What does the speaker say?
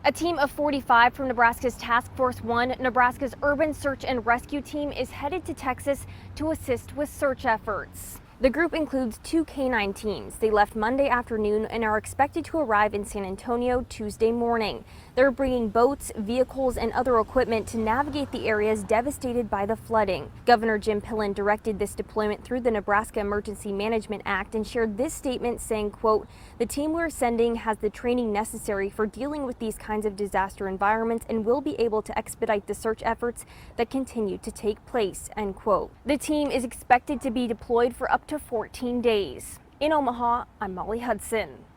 A team of 45 from Nebraska's Task Force One, Nebraska's urban search and rescue team, is headed to Texas to assist with search efforts. The group includes 2 canine teams. They left Monday afternoon and are expected to arrive in San Antonio Tuesday morning. They're bringing boats, vehicles, and other equipment to navigate the areas devastated by the flooding. Governor Jim Pillen directed this deployment through the Nebraska Emergency Management Act and shared this statement saying, quote, "The team we're sending has the training necessary for dealing with these kinds of disaster environments and will be able to expedite the search efforts that continue to take place," end quote. The team is expected to be deployed for up to 14 days. In Omaha, I'm Molly Hudson.